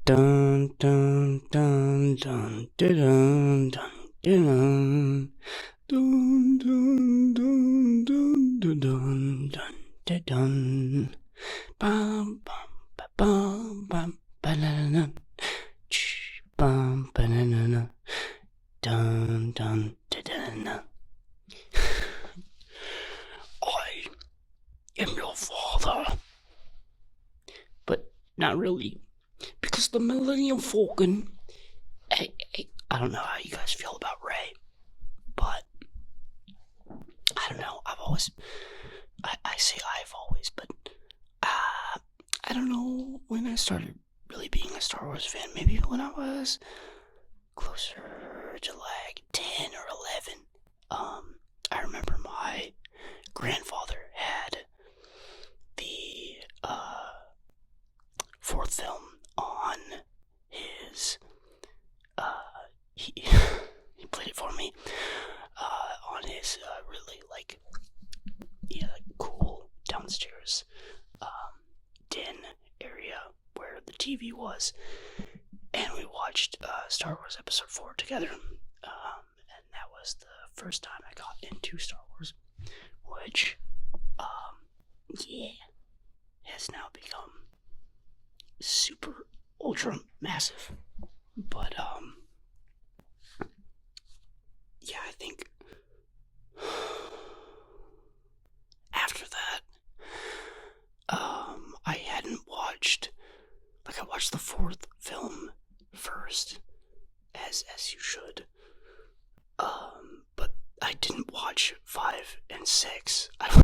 Dun dun dun dun dun dun dun dun dun dun dun dun dun dun dun bum bum ba bum bum ba na na bum ba na na na dun dun dun dun. I am your father, but not really, because the Millennium Falcon. I don't know how you guys feel about Ray, but I don't know. I say I've always, but I don't know when I started really being a Star Wars fan. Maybe when I was closer to like 10 or 11. I remember my grandfather had the fourth film on his he he played it for me on his really like cool downstairs den area where the TV was, and we watched Star Wars Episode 4 together, and that was the first time I got into Star Wars, which has now become super ultra massive. But I think after that, I hadn't watched, I watched the fourth film first, as you should, but I didn't watch 5 and 6. I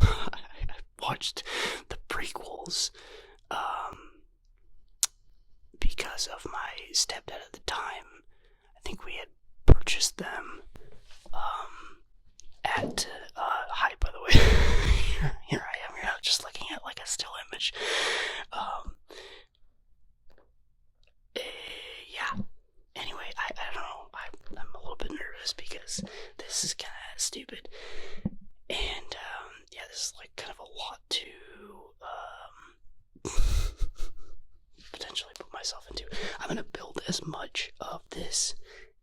watched the prequels, because of my stepdad at the time. I think we had purchased them, at Hype, by the way. Here I am, just looking at like a still image. Yeah. Anyway, I don't know. I'm a little bit nervous because this is kind of stupid, and this is like kind of a lot to potentially put myself into. I'm gonna build as much of this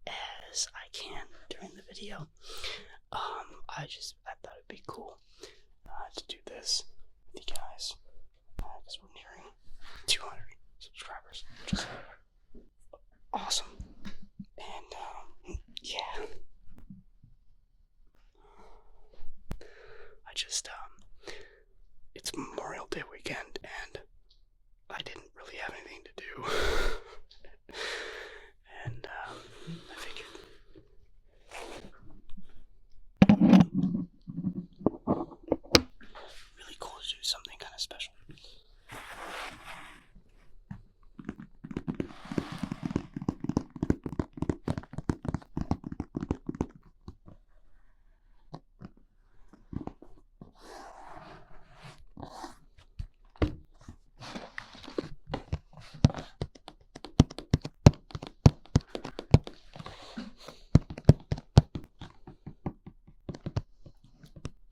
as I can during the video. I thought it'd be cool to do this with you guys, because we're nearing 200 subscribers, which is awesome. And it's Memorial Day weekend, and I didn't really have anything to do. And I figured really cool to do something kind of special.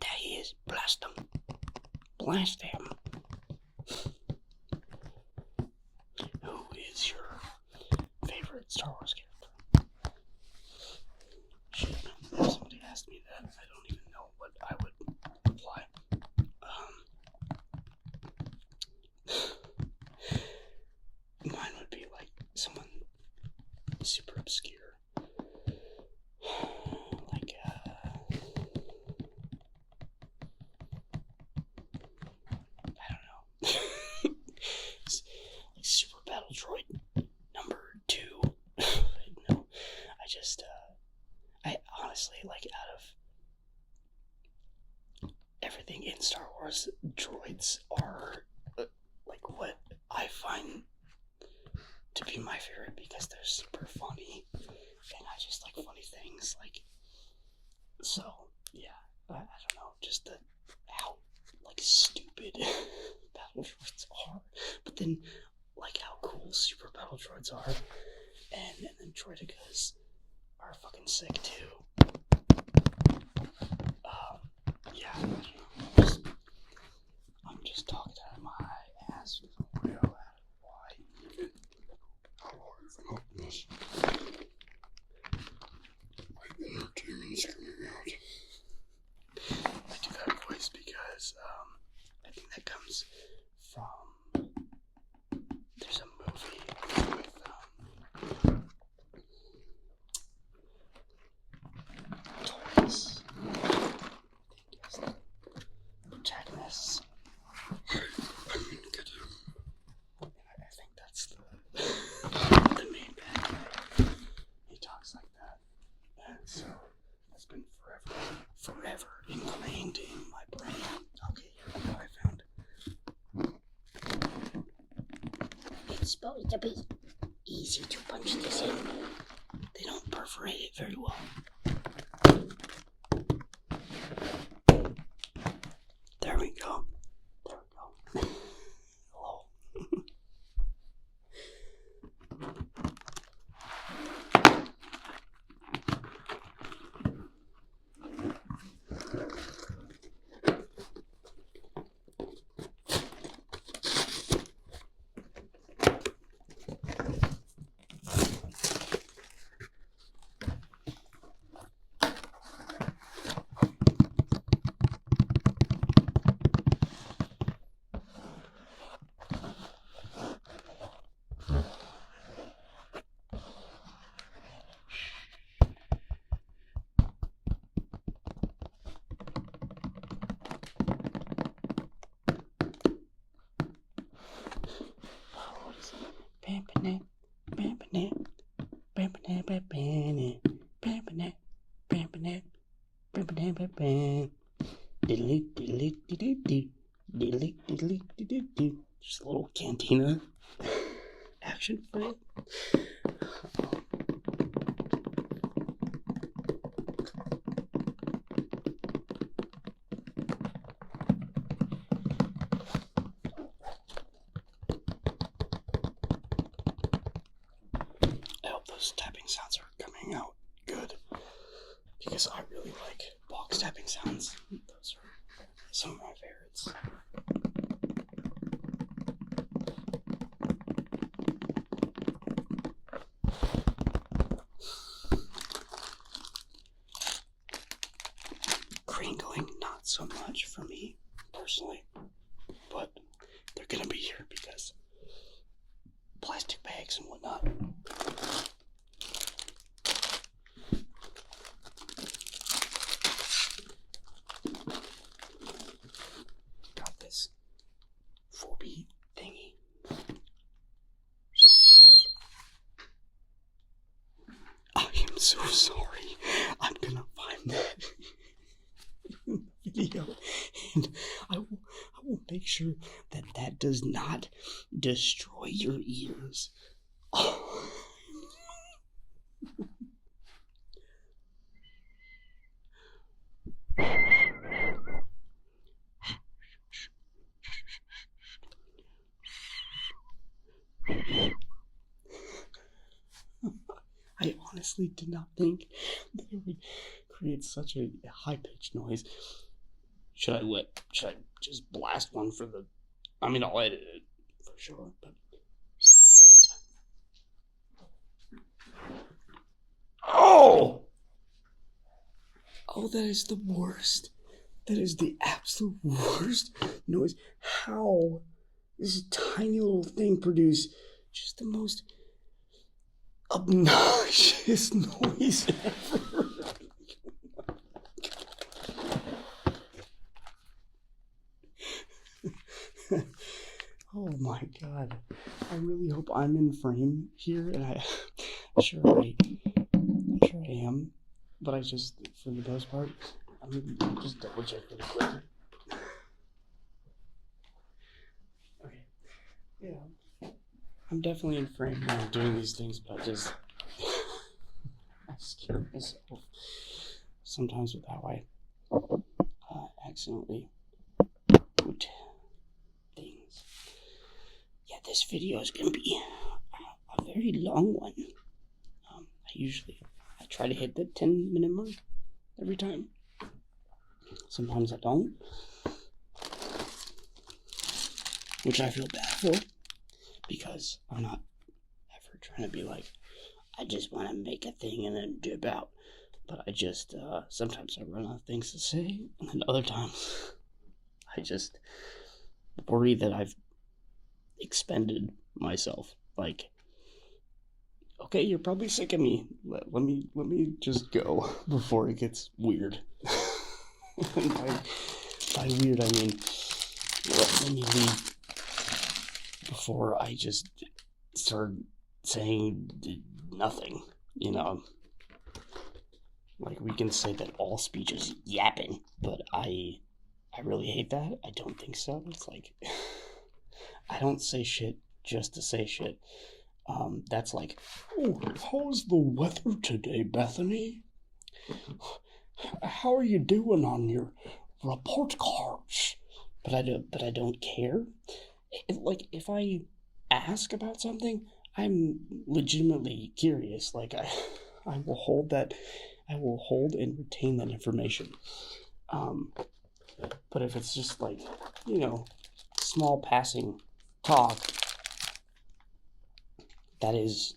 There he is. Blast him. Blast him. Who is your favorite Star Wars character? Shit, if somebody asked me that, I don't even know what I would reply. Mine would be like someone super obscure. Like, I don't know. Like Super Battle Droid number 2. No, I honestly, like, out of everything in Star Wars, droids are like what I find to be my favorite, because they're super funny, and I just like funny things. Like, so yeah, I don't know, just how like stupid battle droids are, but then like how cool super battle droids are, and then droidicas are fucking sick too. I don't know. I'm just talking out of my ass because I'm real supposed to be easy to punch this in. They don't perforate it very well. There we go. Hello. Just a little cantina action for it. I hope those tapping sounds are coming out good, because I really like box tapping sounds. Those are some of my favorites. Crinkling, not so much for me personally, but they're gonna be here because plastic bags and whatnot. Got this 4B thingy. I am so sorry. I'm gonna find that video, and I will make sure that that does not destroy your ears. Oh. I honestly did not think that it would create such a high-pitched noise. Should I just blast one for the... I mean, I'll edit it for sure, but... Oh! Oh, that is the worst. That is the absolute worst noise. How does a tiny little thing produce just the most obnoxious noise ever? Oh my god. I really hope I'm in frame here, and I'm sure I am. But I just, for the most part, I'm gonna just double check really quick. Okay. Yeah. I'm definitely in frame when I'm doing these things, but I scare myself sometimes with how I accidentally put things. Yeah, this video is gonna be a very long one. I try to hit the 10-minute mark every time. Sometimes I don't, which I feel bad for, because I'm not ever trying to be like, I just want to make a thing and then dip out. But I just, sometimes I run out of things to say, and then other times I just worry that I've expended myself. Like, okay, you're probably sick of me. Let me just go before it gets weird. And by weird, I mean, let me leave before I just start saying nothing, you know? Like, we can say that all speech is yapping, but I really hate that. I don't think so. It's like, I don't say shit just to say shit. That's like, oh, how's the weather today, Bethany? How are you doing on your report cards? But I don't care. Like, if I ask about something, I'm legitimately curious. Like, I will hold and retain that information. But if it's just like, small passing talk, that is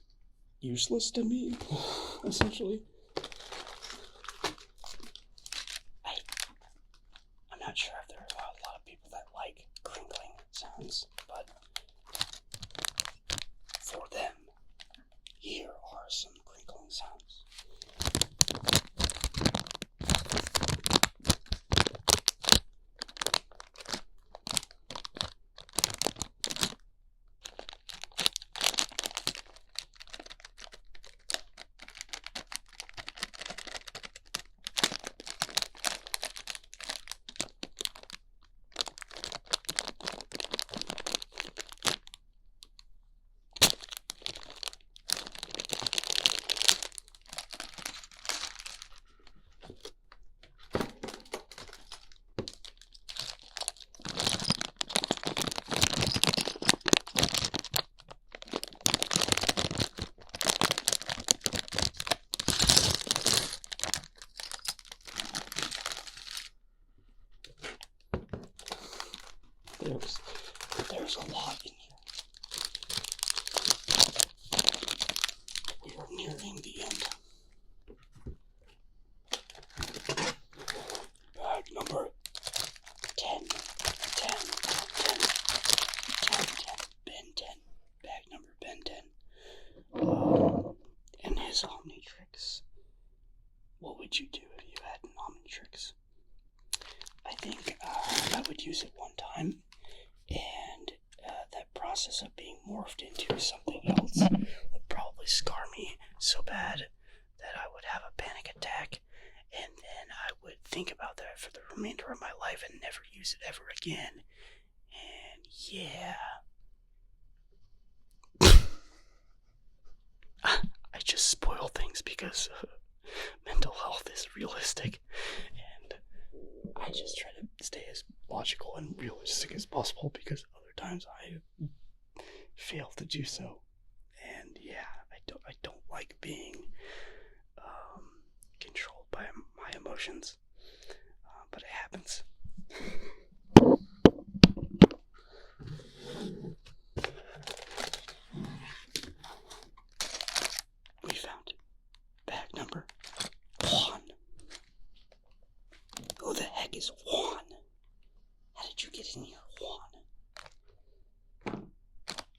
useless to me, essentially. I'm not sure if there are a lot of people that like crinkling sounds, but for them, here are some crinkling sounds. There's a lot in here. We are nearing the end. Bag number 10. Ben 10. Bag number Ben 10. And his Omnitrix. What would you do if you had an Omnitrix? I think I would use it one time. And that process of being morphed into something else would probably scar me so bad that I would have a panic attack, and then I would think about that for the remainder of my life and never use it ever again. And yeah. I just spoil things because mental health is realistic, and I just try to stay as logical and realistic as possible because other times I fail to do so. And yeah, I don't like being controlled by my emotions, but it happens. We found it. Bag number 1. Who the heck is Juan? How did you get in here, Juan?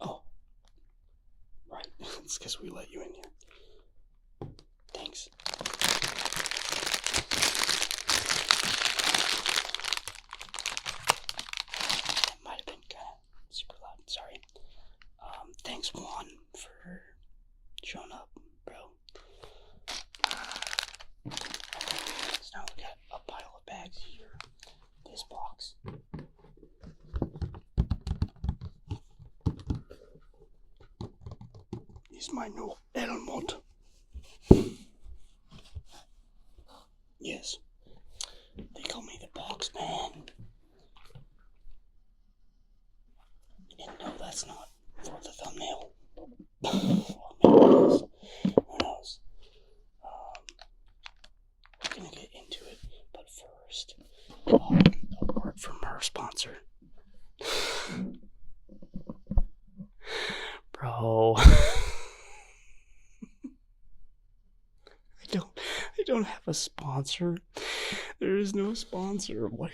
Oh. Right. It's because we let you in here. Thanks. That might have been kind of super loud. Sorry. Thanks, Juan, for showing up, bro. So now we got a pile of bags here. This box. Is my new helmet. Yes. They call me the box man. And no, that's not for the thumbnail. Or maybe it is. Who knows? We're gonna get into it, but first, a word from our sponsor. Bro. I don't have a sponsor. There is no sponsor. What?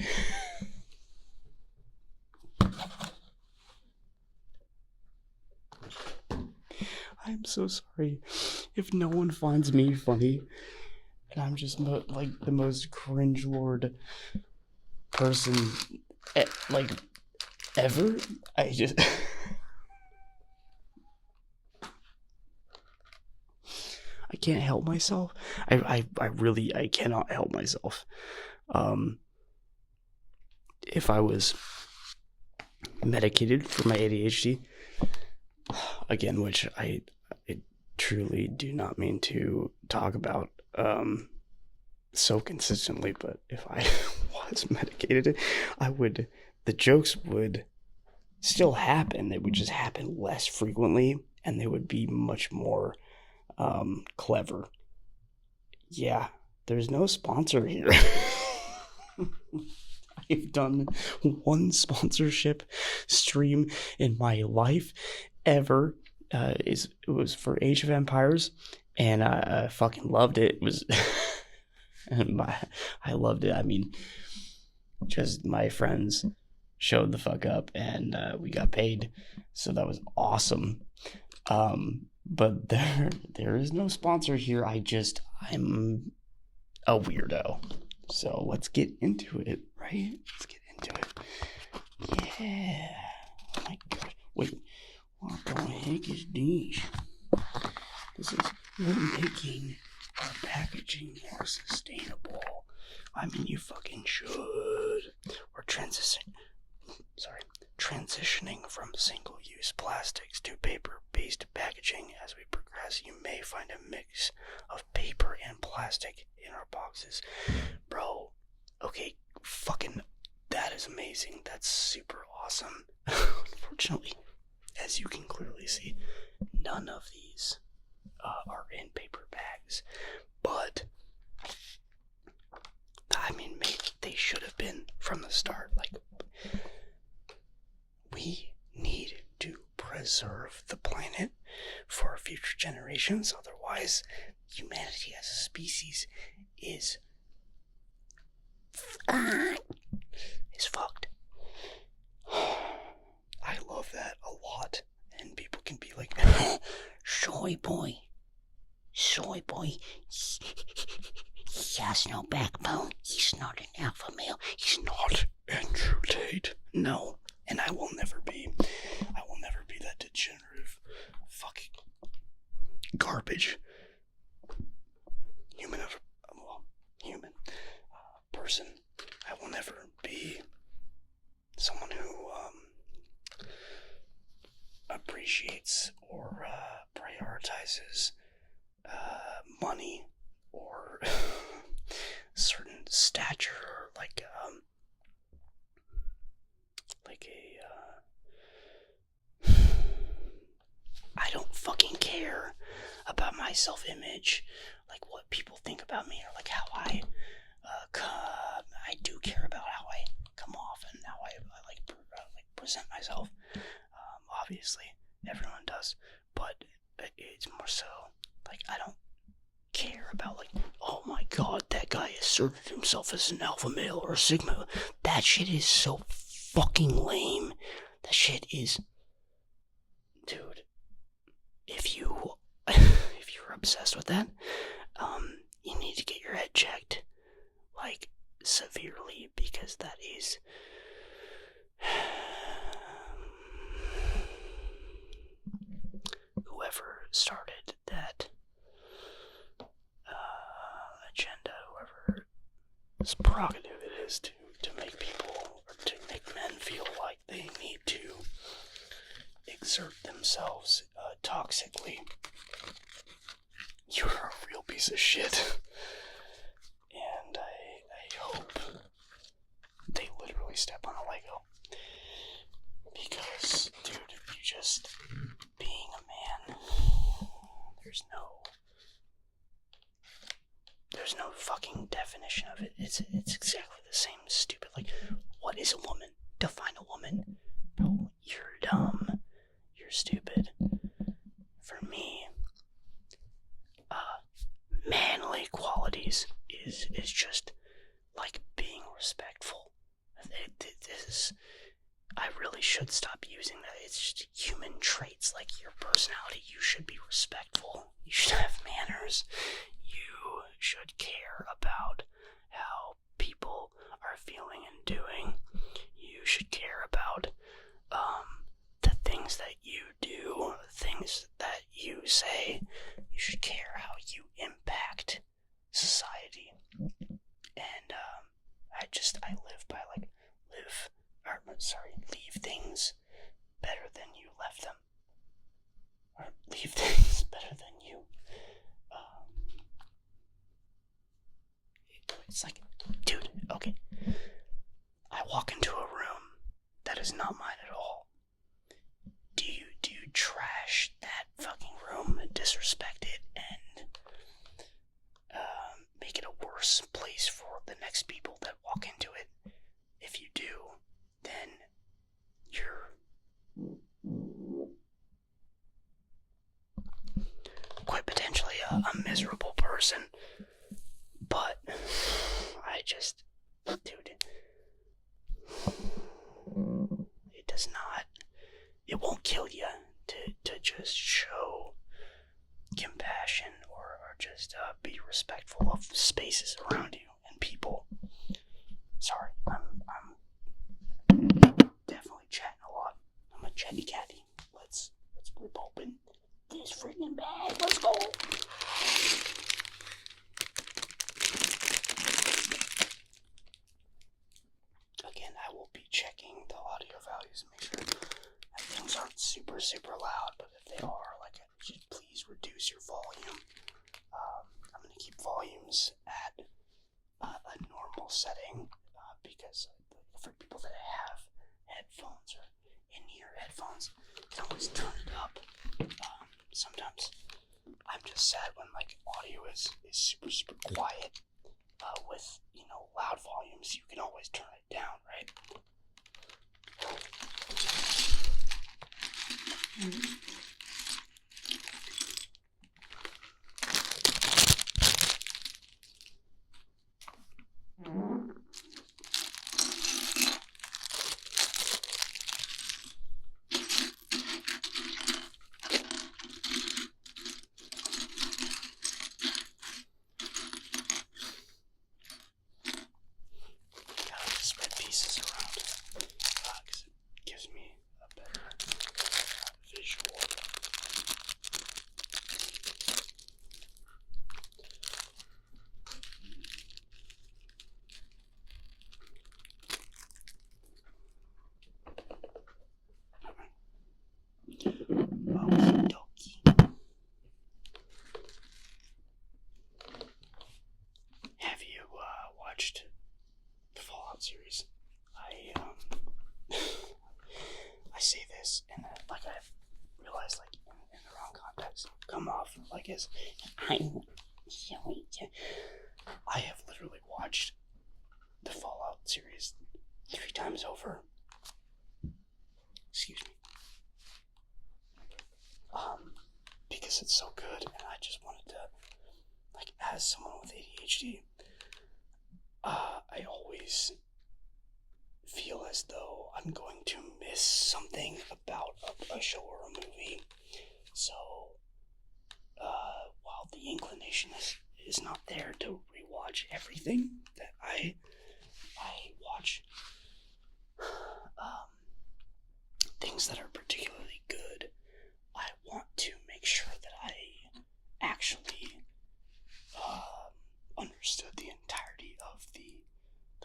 I'm so sorry if no one finds me funny, and I'm just like the most cringe-lord person like ever. I just I can't help myself. I really cannot help myself. If I was medicated for my ADHD, again, which I truly do not mean to talk about so consistently, but if I was medicated, the jokes would still happen. They would just happen less frequently, and they would be much more clever. Yeah, there's no sponsor here. I've done one sponsorship stream in my life ever. It was for Age of Empires, and I fucking loved it. It was, I loved it. I mean, just my friends showed the fuck up, and we got paid, so that was awesome. But there is no sponsor here. I'm a weirdo. So let's get into it, right? Let's get into it. Yeah. Oh my god. Wait. What the heck is this? We're making our packaging more sustainable. I mean, you fucking should. We're transitioning from single-use plastics to paper-based packaging. As we progress, you may find a mix of paper and plastic in our boxes. Bro, okay, fucking, that is amazing. That's super awesome. Unfortunately, as you can clearly see, none of these are in paper bags. But, I mean, maybe they should have been from the start. Like, we need to preserve the planet for future generations. Otherwise, humanity as a species is fucked. I love that a lot. And people can be like, soy boy, he has no backbone. He's not an alpha male. He's not Andrew Tate. No. And I will never be that degenerative fucking garbage human person. I will never be someone who appreciates or prioritizes money or certain stature, like I don't fucking care about my self-image, like what people think about me, or like how I do care about how I come off and how I present myself. Obviously, everyone does, but it's more so like I don't care about like, oh my god, that guy asserted himself as an alpha male or a sigma. That shit is so fucking lame. That shit is, dude. If you're obsessed with that, you need to get your head checked, like severely, because that is whoever started that agenda, whoever's prerogative it is to make people, or to make men feel like they need to exert themselves toxically. You're a real piece of shit. And I hope they literally step on a Lego. Because, dude, you just being a man, there's no fucking definition of it. It's exactly the same stupid, like, what is a woman? Define a woman. Bro, you're dumb. You're stupid. For me, manly qualities is just like being respectful. I really should stop using that. It's just human traits, like your personality. You should be respectful. You should have manners. You should care about how people are feeling and doing. You should care about the things that you do, things that you say. You should care how you impact society. And I live by leave things better than you left them. It's like, dude, okay. I walk into a room that is not mine at all. Do you trash that fucking room and disrespect it and make it a worse place for the next people that walk into it? If you do, then you're quite potentially a miserable person. But I just, dude, it does not, it won't kill you to just show compassion or just be respectful of spaces around you and people. Sorry, I'm definitely chatting a lot. I'm a chatty catty. Let's rip open this freaking bag. Let's go. Again, I will be checking the audio values and make sure that things aren't super loud, but if they are, like, just please reduce your volume. I'm going to keep volumes at a normal setting because for people that have headphones or in-ear headphones, you can always turn it up. Sometimes I'm just sad when like audio is super quiet with, you know, loud volumes. You can always turn it down, right? Have you watched the Fallout series? I say this and like I realized like in the wrong context come off like as I have literally watched the Fallout series 3 times over. Excuse me. Because it's so good, and I just wanted to, like, as someone with ADHD, I always feel as though I'm going to miss something about a show or a movie. So, while the inclination is not there to rewatch everything that I watch, things that are particularly good, I want to make sure that I actually understood the entirety of the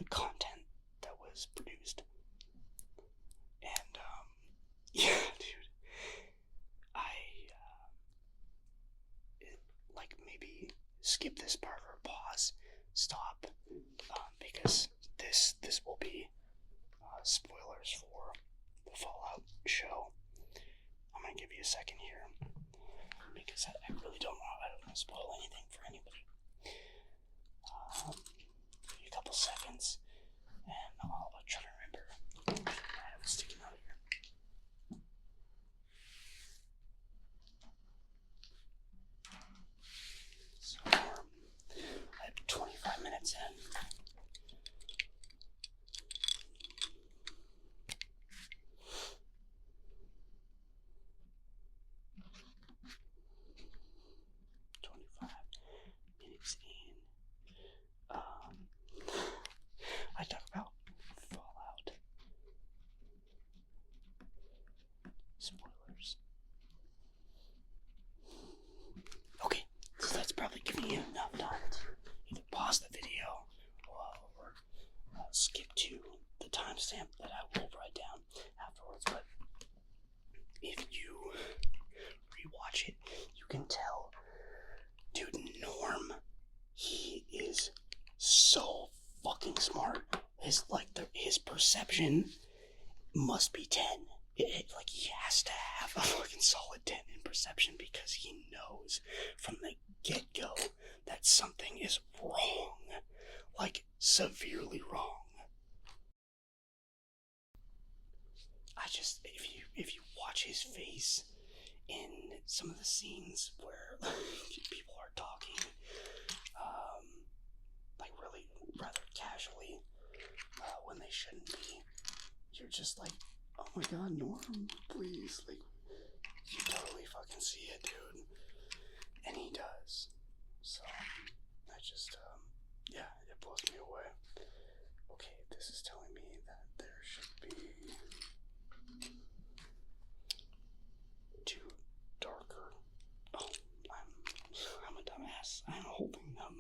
content that was produced. And yeah, dude, like maybe skip this part or pause, stop, because this will be spoilers for the Fallout show. I'm gonna give you a second here because I really don't want to spoil anything for anybody. Give you a couple seconds, and I'll try to remember. I have a sticky note here. So I have 25 minutes in. I talk about Fallout. Spoilers. Okay, so that's probably giving you enough time to either pause the video or skip to the timestamp that I will write down afterwards. But if you rewatch it, you can tell, dude, Norm, he is so perception must be 10. Like, he has to have a fucking solid 10 in perception because he knows from the get-go that something is wrong. Like, severely wrong. If you watch his face in some of the scenes where people are talking, like really rather casually, when they shouldn't be, you're just like, oh my god, Norm, please, like, you totally fucking see it, dude. And he does. So, I just, yeah, it blows me away. Okay, this is telling me that there should be 2 darker. Oh, I'm a dumbass. I'm holding them.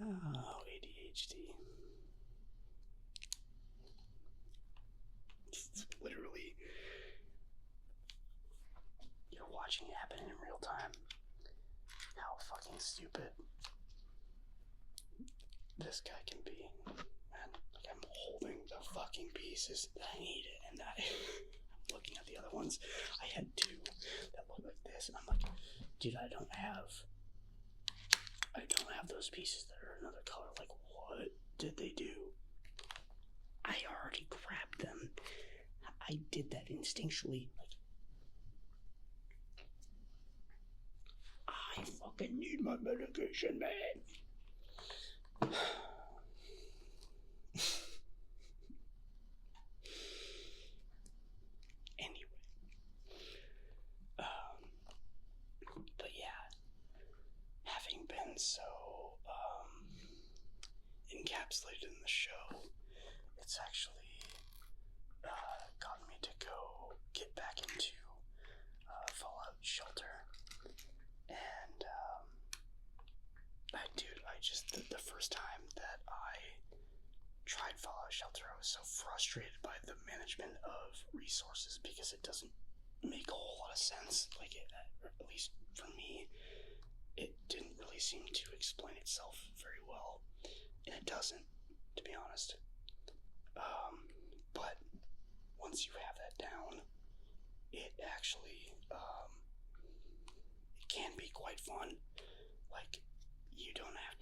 Oh, ADHD. Literally, you're watching it happen in real time. How fucking stupid this guy can be. Man, like, I'm holding the fucking pieces that I need it, and I'm looking at the other ones. I had 2 that look like this, and I'm like, dude, I don't have those pieces that are another color. Like, what did they do? I already grabbed them. I did that instinctually. Like, I fucking need my medication, man. Anyway. But yeah. Having been so, encapsulated in the show, it's actually, gotten me to go get back into, Fallout Shelter. And, the first time that I tried Fallout Shelter, I was so frustrated by the management of resources because it doesn't make a whole lot of sense. Like, at least for me, it didn't really seem to explain itself very well. And it doesn't, to be honest. But once you have that down, it actually, it can be quite fun. Like, you don't have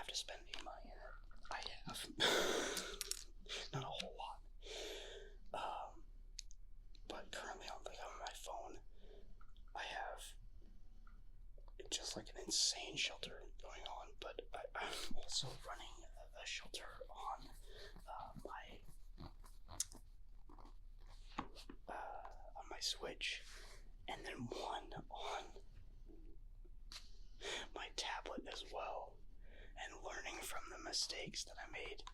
to spend any money in it. I have. Not a whole lot. But currently on my phone, I have just like an insane shelter going on, but I'm also running a shelter on my Switch, and then one on my tablet as well, and learning from the mistakes that I made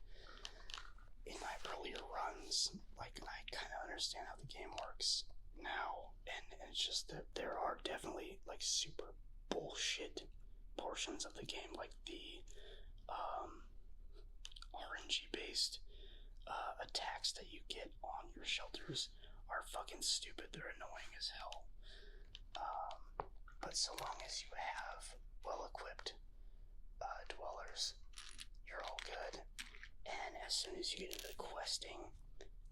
in my earlier runs. Like, I kind of understand how the game works now, and it's just that there are definitely like super bullshit portions of the game, like the RNG based attacks that you get on your shelters are fucking stupid. They're annoying as hell. But so long as you have well-equipped dwellers, you're all good. And as soon as you get into the questing,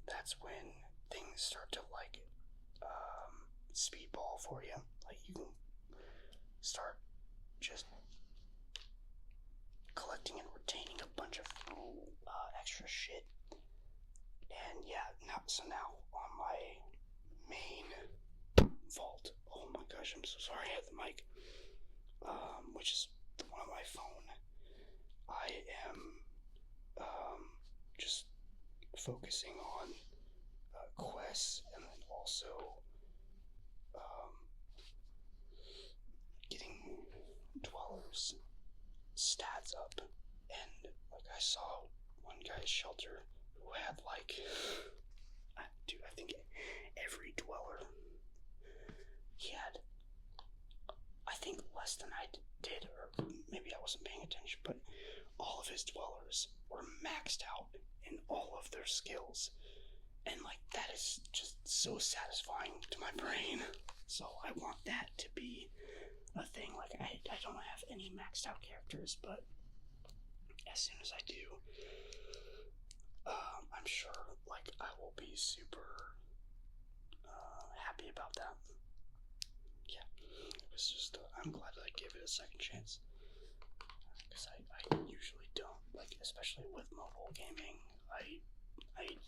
that's when things start to like speedball for you. Like, you can start just collecting and retaining a bunch of extra shit. And yeah, now on my main vault, oh my gosh, I'm so sorry I had the mic, which is the one on my phone, I am just focusing on quests, and then also getting dwellers stats up. And like, I saw one guy's shelter who had like, dude, I think every dweller he had, I think less than I did, or maybe I wasn't paying attention, but all of his dwellers were maxed out in all of their skills. And like, that is just so satisfying to my brain. So I want that to be a thing. Like, I don't have any maxed out characters, but as soon as I do, I'm sure, like, I will be super happy about that. Yeah, it was just, I'm glad that I gave it a second chance. Because I usually don't, like, especially with mobile gaming, I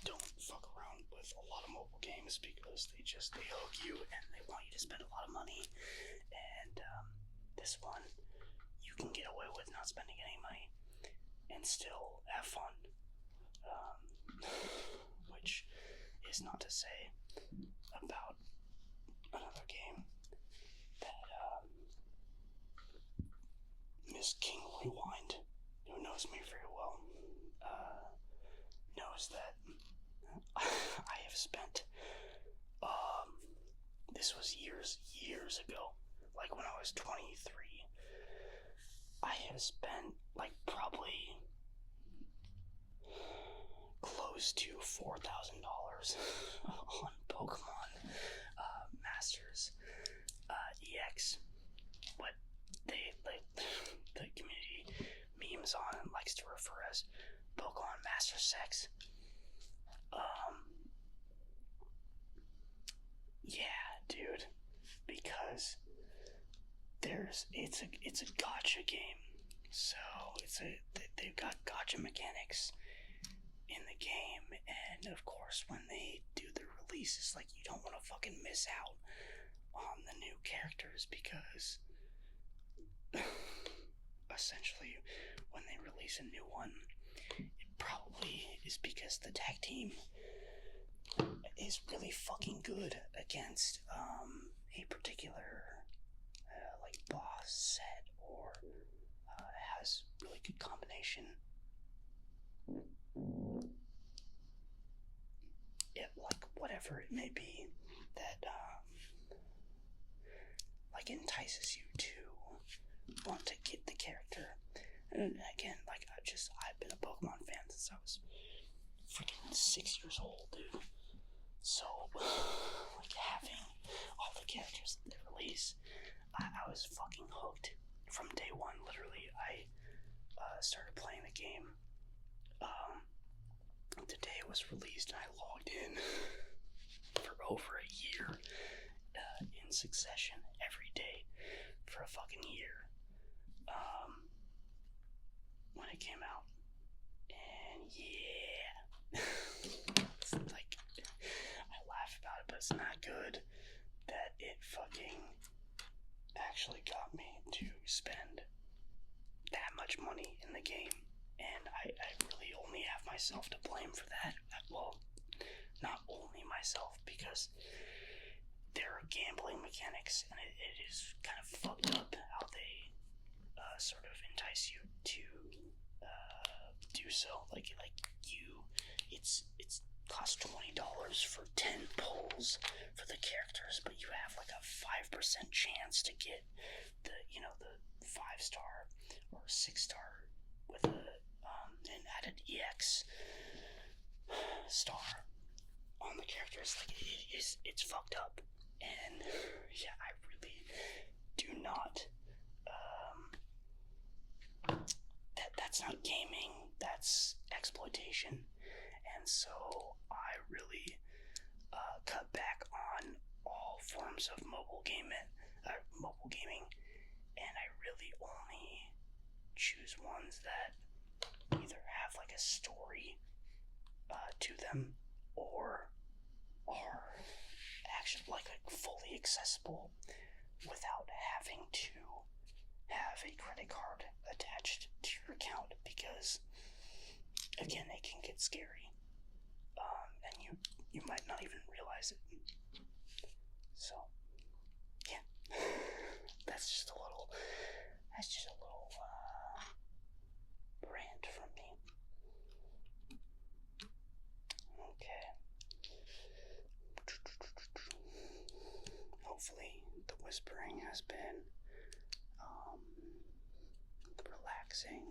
don't fuck around with a lot of mobile games because they hook you and they want you to spend a lot of money. And this one, you can get away with not spending any money and still have fun. Which is not to say about another game that Miss King Rewind, who knows me very well, knows that I have spent, this was years ago, like when I was 23, I have spent, like, probably close to $4,000 on Pokemon Masters EX. What the community memes on and likes to refer as Pokemon Master Sex. Yeah, dude, because it's a gacha game, so they've got gacha mechanics in the game, and of course when they do the releases, like, you don't want to fucking miss out on the new characters because essentially when they release a new one, it probably is because the tag team is really fucking good against a particular like boss set, or has really good combination. It, like, whatever it may be that like entices you to want to get the character. And again, like, I've been a Pokemon fan since I was freaking 6 years old, dude. So, like, having all the characters that they release, I was fucking hooked from day one. Literally, I started playing the game the day it was released, and I logged in for over a year in succession every day for a fucking year when it came out. And yeah, it's like, I laugh about it, but it's not good that it fucking actually got me to spend that much money in the game. And I really only have myself to blame for that. Well, not only myself, because there are gambling mechanics, and it is kind of fucked up how they sort of entice you to do so. Like it's costs $20 for 10 pulls for the characters, but you have like a 5% chance to get the 5-star or 6-star with an added EX star on the characters. Like, it's fucked up. And yeah, I really do not that's not gaming, that's exploitation. And so I really cut back on all forms of mobile gaming, and I really only choose ones that either have like a story to them, or are actually like fully accessible without having to have a credit card attached to your account, because again, it can get scary, and you might not even realize it. So yeah, that's just a little rant from me. Okay. Hopefully the whispering has been relaxing,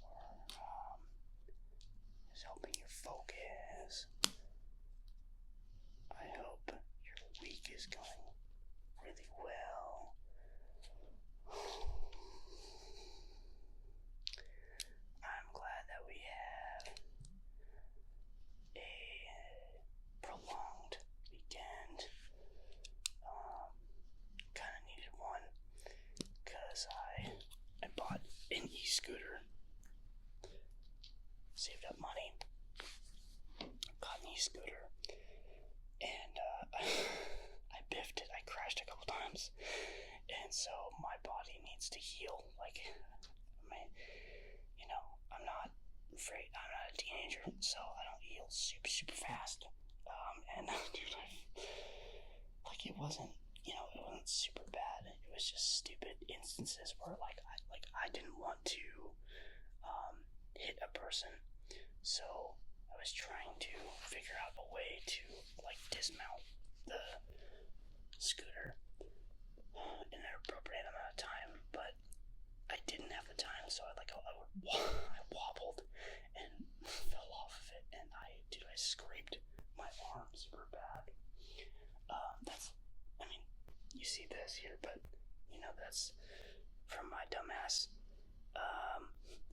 or is helping you focus. I hope your week is going really well. drifted. I crashed a couple times, and so my body needs to heal. Like, I'm not afraid. I'm not a teenager, so I don't heal super fast. And dude, it wasn't, it wasn't super bad. It was just stupid instances where I didn't want to hit a person, so I was trying to figure out a way to dismount the scooter in an appropriate amount of time, but I didn't have the time, so I wobbled and fell off of it, and I scraped my arm super bad. You see this here, but that's from my dumbass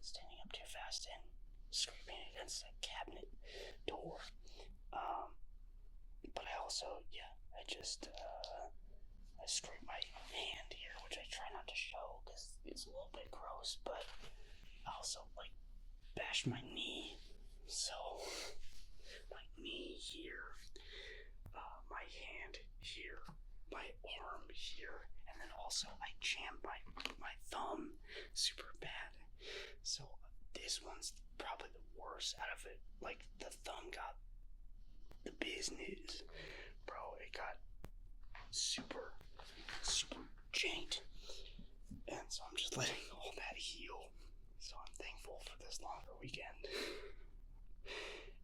standing up too fast and scraping against a cabinet door. But I also, I scraped my hand here, which I try not to show because it's a little bit gross, but I also bashed my knee. So my knee here, my hand here, my arm here, and then also I jammed my thumb super bad. So this one's probably the worst out of it. The thumb got the business, bro. It got super janked, and so I'm just letting all that heal. So I'm thankful for this longer weekend.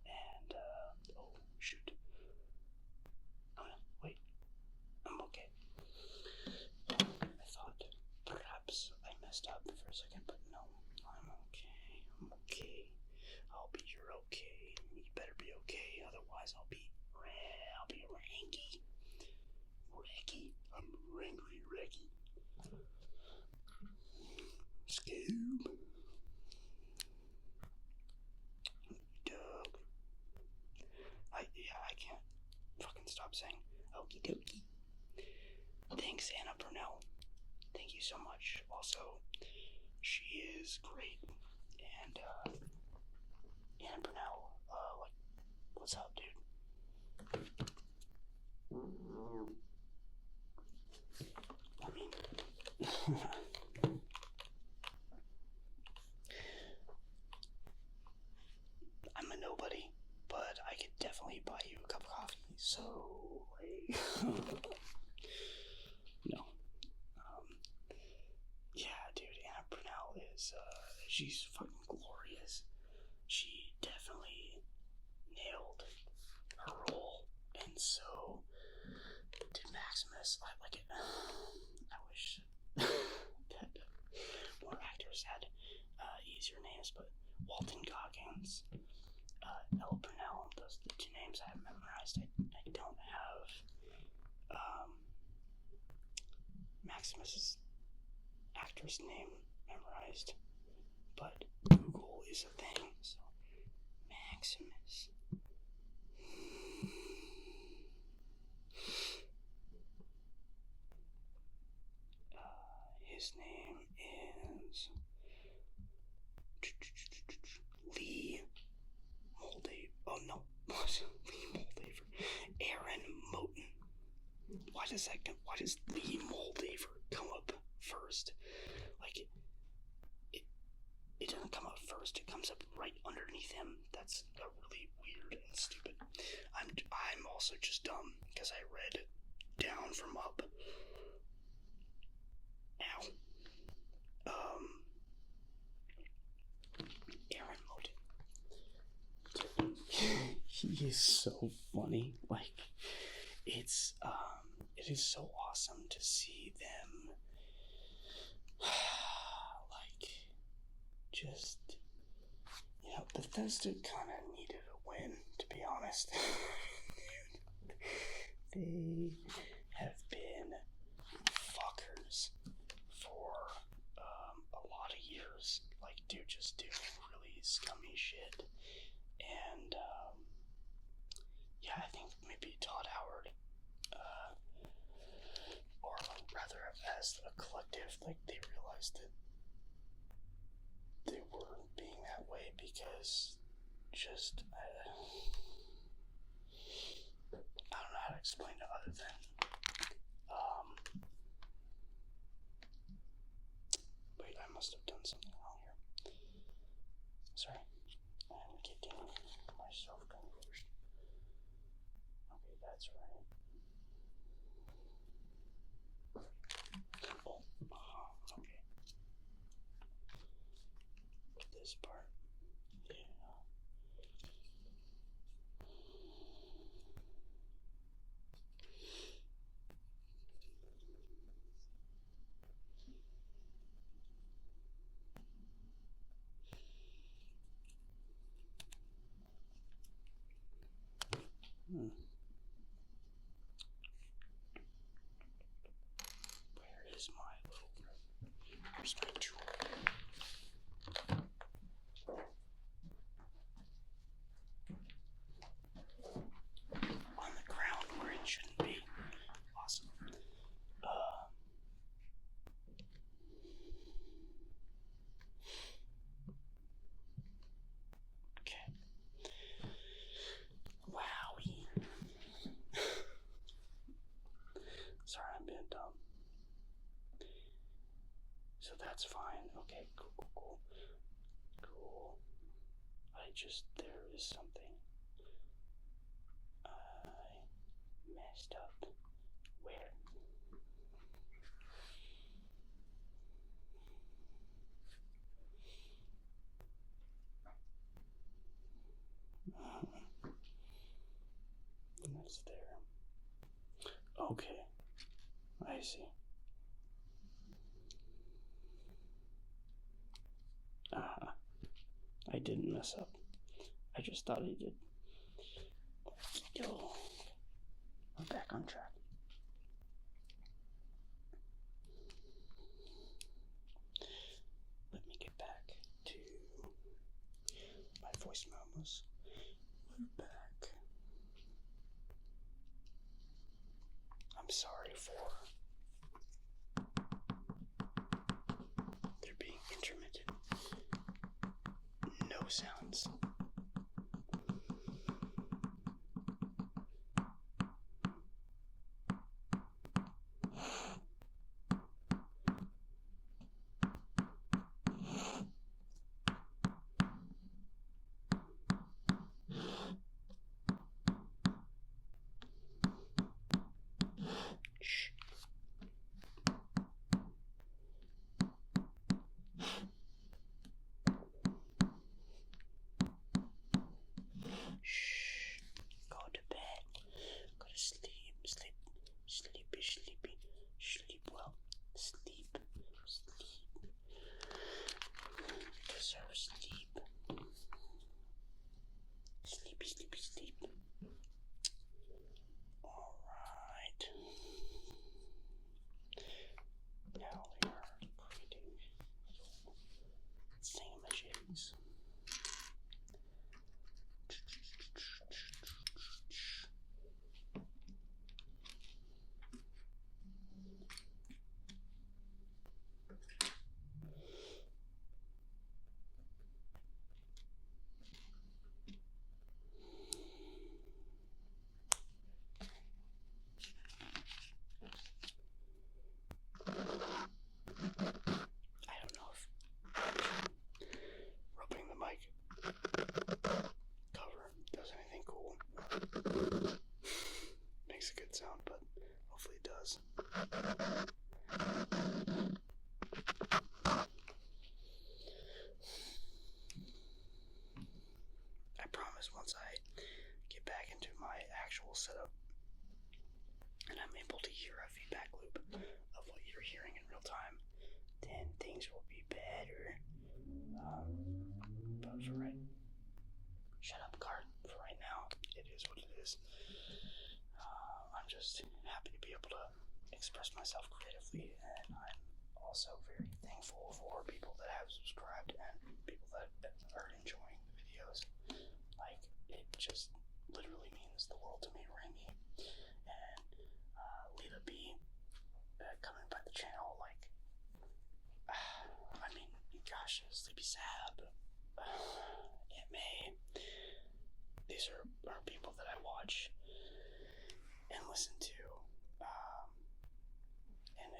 And oh shoot. Oh no, wait. I'm okay. I thought perhaps I messed up for a second, but no, I'm okay. I'm okay. I'll be your okay. You better be okay, otherwise I'll be ranky. I'm Rangry Reggie. Scoob. Doug. I can't fucking stop saying okie dokie. Thanks, Anna Burnell. Thank you so much. Also, she is great. And, Anna Burnell, what's up, dude? I mean, I'm a nobody, but I could definitely buy you a cup of coffee, so, no. Yeah, dude, Anna Brunel is, she's fucking glorious. She definitely nailed her role, and so did Maximus. I like it. I wish that more actors had easier names, but Walton Goggins, Ella Brunel, those are the two names I have memorized. I don't have Maximus's actor's name memorized, but Google is a thing, so Maximus. His name is Lee Moldaver. Oh no, Lee Moldaver. Aaron Moten. Why does Lee Moldaver come up first? It doesn't come up first. It comes up right underneath him. That's really weird and stupid. I'm also just dumb because I read down from up. Ow. Aaron Moten. He is so funny. It is so awesome to see them, just, Bethesda kind of needed a win, to be honest. They have been fuckers for a lot of years. Just doing really scummy shit. And, I think maybe Todd Howard, or rather as a collective, they realized that they were being that way because just, I don't know how to explain it other than That's right. Oh, okay. This part. Yeah. Where is my little... Where's my tool? On the ground where it shouldn't be. Awesome. Okay. Wowie. Sorry, I'm being dumb. So that's fine. Okay, cool. There is something. I messed up. Where? That's there. Okay. I see. I didn't mess up. I just thought I did. Yo. I'm back on track. Let me get back to my voice memos. We're back. I'm sorry for there being intermittent no sounds. Sleep well. Sleep. Deserve sleep. Sleep. Alright. Now we are creating sandwiches. Rubbing the mic cover does anything cool. Makes a good sound, but hopefully it does. I promise once I get back into my actual setup and I'm able to hear a feedback loop of what you're hearing in real time, then things will be better. But for right, shut up, card. For right now, it is what it is. I'm just happy to be able to express myself creatively, and I'm also very thankful for people that have subscribed and people that are enjoying the videos. Like, it just literally means the world to me, Remy and Lita B coming by the channel. Like, I mean, gosh, Sleepy Sab, Aunt May. These are people that I watch and listen to, and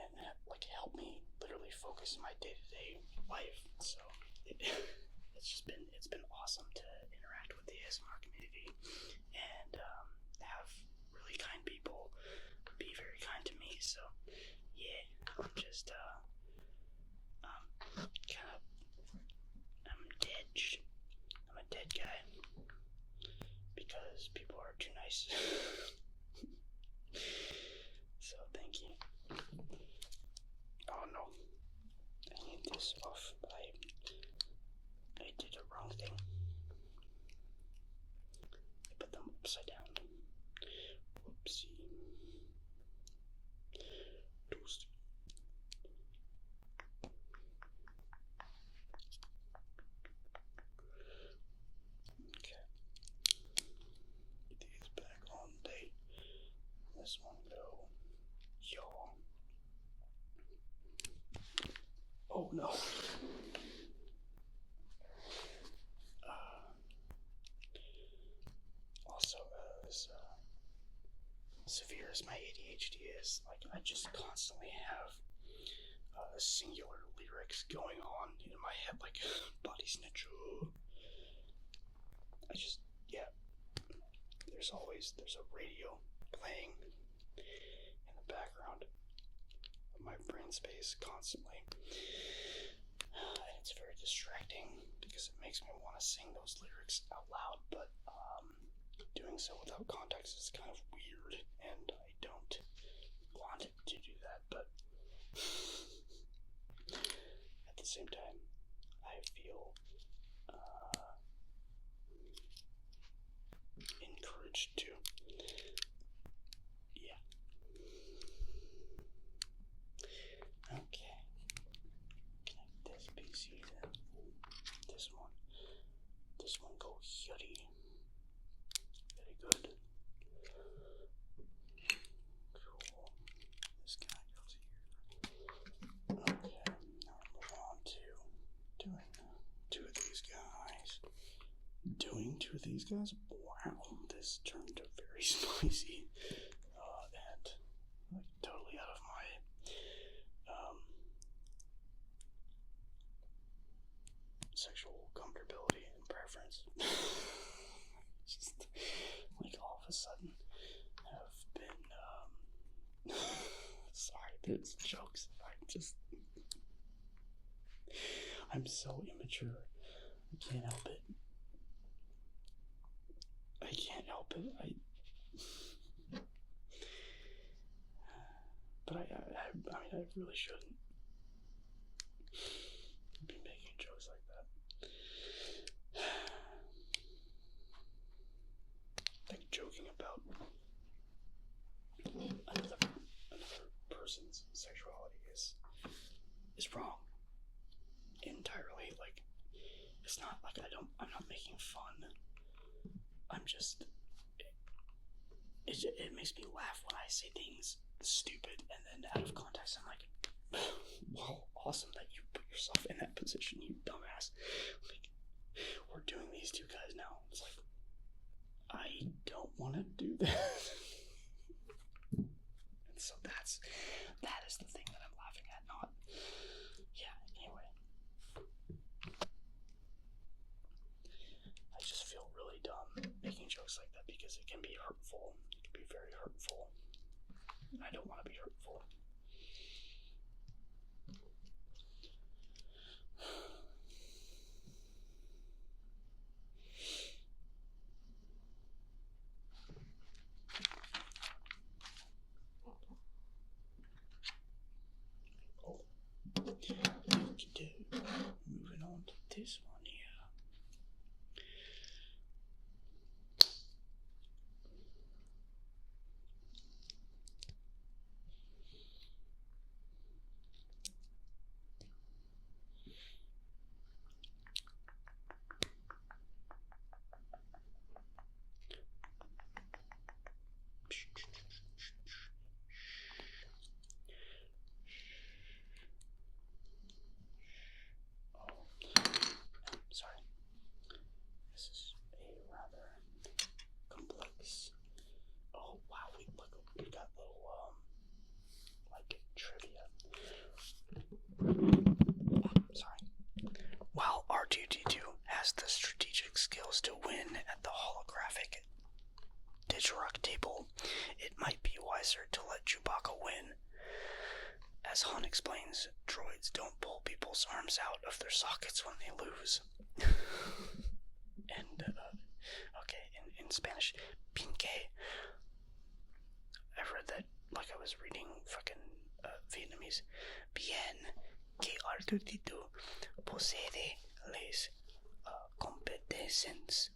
like help me literally focus my day-to-day life. So it's been awesome to interact with the ASMR community and have really kind just, kind of, I'm dead. I'm a dead guy. Because people are too nice. So, thank you. Oh no. I need this off. I did a wrong thing. I put them upside down. Whoopsie. Toast. Okay. Get these back on date. This one go. Y'all. Oh no. Also, as severe as my ADHD is, like, I just constantly have singular lyrics going on in my head, like body snatch. There's a radio playing in the background of my brain space constantly. And it's very distracting because it makes me want to sing those lyrics out loud, but doing so without context is kind of weird, and I don't want it to do that, but at the same time, I feel encouraged to. Yeah. Okay. Connect this PC then. This one go yuddy. Very good. Cool. This guy goes here. Okay. Now we'll move on to doing two of these guys. Doing two of these guys? Wow, this turned very spicy. And like totally out of my sexual comfortability and preference. Just like all of a sudden have been sorry, there's jokes. I'm so immature. I can't help it. But I mean, I really shouldn't be making jokes like that. Like joking about another person's sexuality is wrong entirely. Like, it's not like I'm not making fun. I'm just, it makes me laugh when I say things stupid, and then out of context I'm like, well, awesome that you put yourself in that position, you dumbass. Like, we're doing these two guys now. It's like, I don't want to do that. And so that is the thing that I'm laughing at, not, yeah, anyway. I just feel really dumb making jokes like that because it can be hurtful. It can be very hurtful. I don't want to be hurtful. Oh, moving on to this one here. Sorry. This is a rather complex. Oh wow, we got little like trivia. Sorry. While R2D2 has the strategic skills to win at the holographic Digirock table, it might be wiser to let Chewbacca win, as Han explains, droids don't pull people's arms out of their sockets when they lose. And, okay, in Spanish, pinque. I've read that like I was reading fucking Vietnamese. Bien que R2-D2 posee les competencias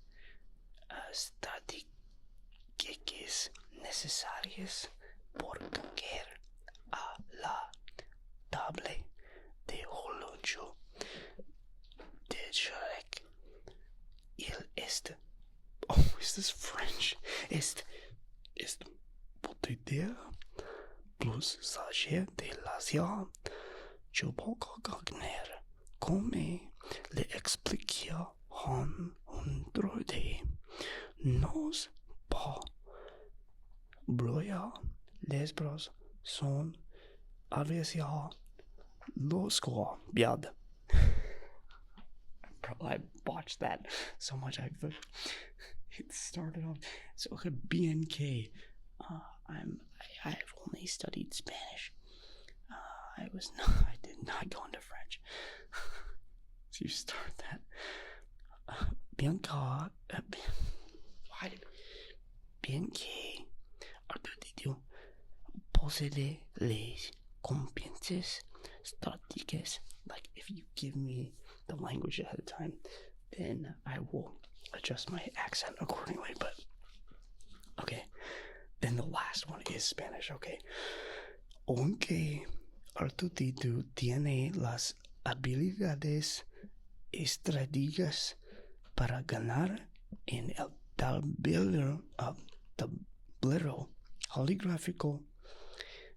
estratégicas necesarias por tocar a la table de horloge de Shrek. Il est... Oh, is this French? Est poder plus sage de l'Asia. Je peux gagner comme le expliquer un droide. Nos pas broya les bras son adversaire lorsqu'on biad. I botched that so much. It started off so okay. BNK. I've only studied Spanish. I did not go into French. So you start that. Bianca. Why did BNK R2-D2 posséder les compétences stratégiques? Like, if you give me the language ahead of time, then I will adjust my accent accordingly. But okay, then the last one is Spanish. Okay, aunque R2-D2 tiene las habilidades estratégicas para ganar en el tablero holográfico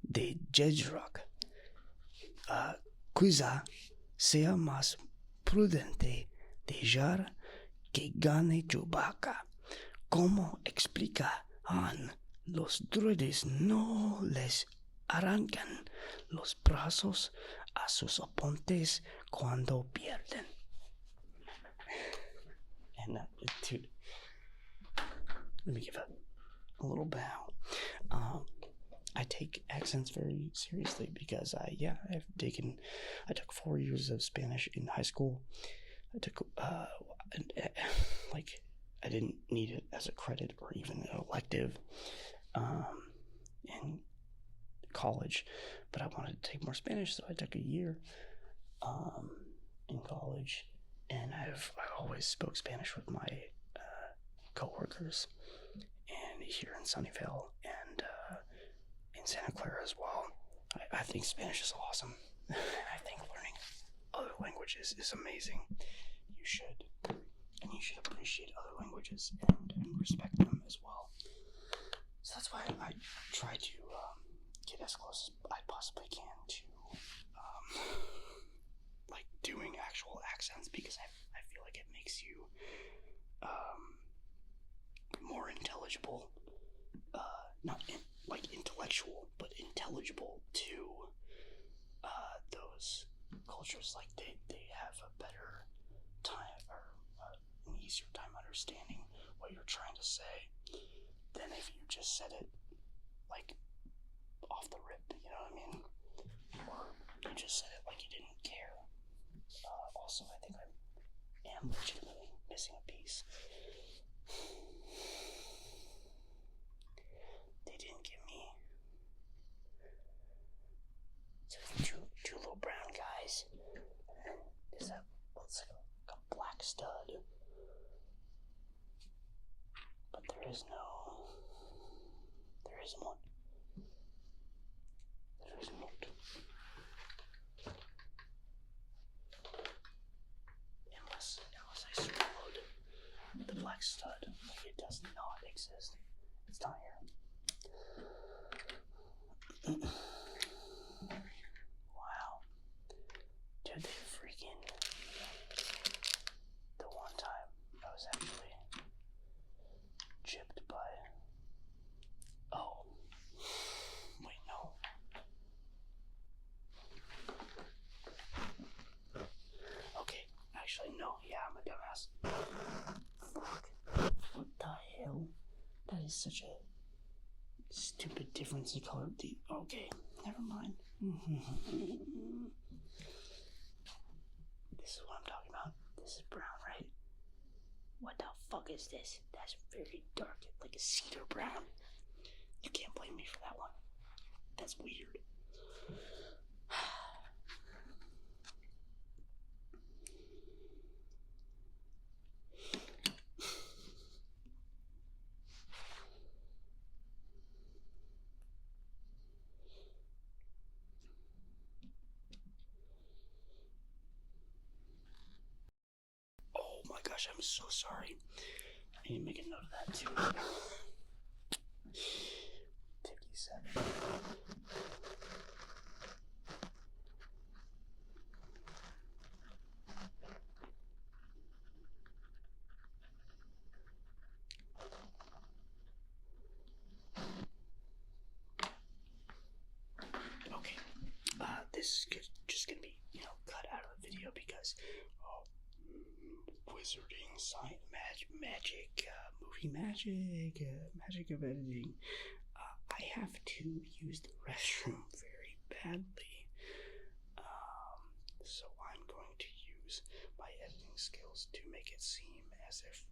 de Jedrock, quizá sea más prudente dejar que gane Chewbacca. ¿Cómo explican? Los droides no les arrancan los brazos a sus oponentes cuando pierden. And dude, let me give a little bow. I take accents very seriously because I took 4 years of Spanish in high school. I took I didn't need it as a credit or even an elective in college, but I wanted to take more Spanish, so I took a year in college, and I always spoke Spanish with my coworkers, and here in Sunnyvale and in Santa Clara as well. I think Spanish is awesome. I think learning other languages is amazing. You should appreciate other languages and respect them as well. So that's why I try to get as close as I possibly can to like doing actual accents, because I feel like it makes you more intelligible, not intellectual, but intelligible to those cultures. Like they have a better time or an easier time understanding what you're trying to say than if you just said it like off the rip, you know what I mean? Or you just said it like you didn't care. Also, I think I am legitimately missing a piece. They didn't give me two little brown guys. Is that looks like a black stud? But there isn't one. There isn't one. Unless I swallowed the black stud. Like, it does not exist. It's not here. Wow. Dude, they freaking... The one time I was actually chipped by... Oh. Wait, no. Okay, actually, no. Yeah, I'm a dumbass. Fuck. What the hell? That is such a stupid difference in color. Okay, Never mind. This is what I'm talking about. This is brown, right? What the fuck is this? That's very dark, like a cedar brown. You can't blame me for that one. That's weird. Oh my gosh, I'm so sorry. I need to make a note of that too. 57. Okay, this is just gonna be, cut out of the video because wizarding, science, magic, movie magic, magic of editing. I have to use the restroom very badly. So I'm going to use my editing skills to make it seem as if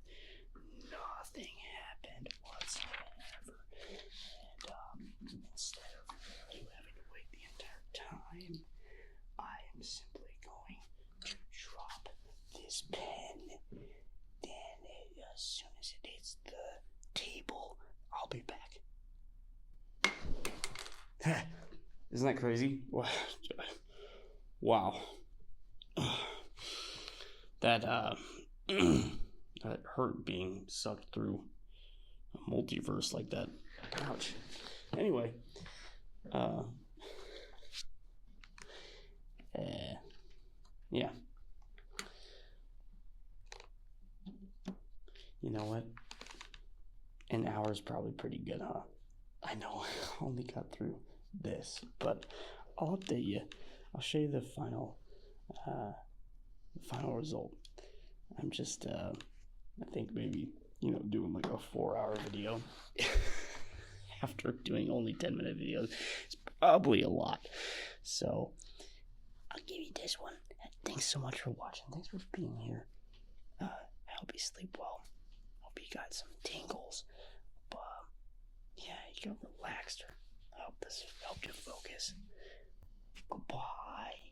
nothing happened whatsoever. And instead of you having to wait the entire time, I am simply going to drop this pen. Then as soon as it hits the table, I'll be back. Isn't that crazy? Wow. That that hurt being sucked through a multiverse like that. Ouch. Anyway, yeah. You know what? An hour is probably pretty good, huh? I know I only got through this, but I'll update you. I'll show you the final result. I'm just I think maybe doing like a 4-hour video after doing only 10-minute videos. It's probably a lot, so I'll give you this one. Thanks so much for watching. Thanks for being here. I hope you sleep well. Hope you got some tingles. But yeah, you got relaxed. I hope this helped you focus. Goodbye.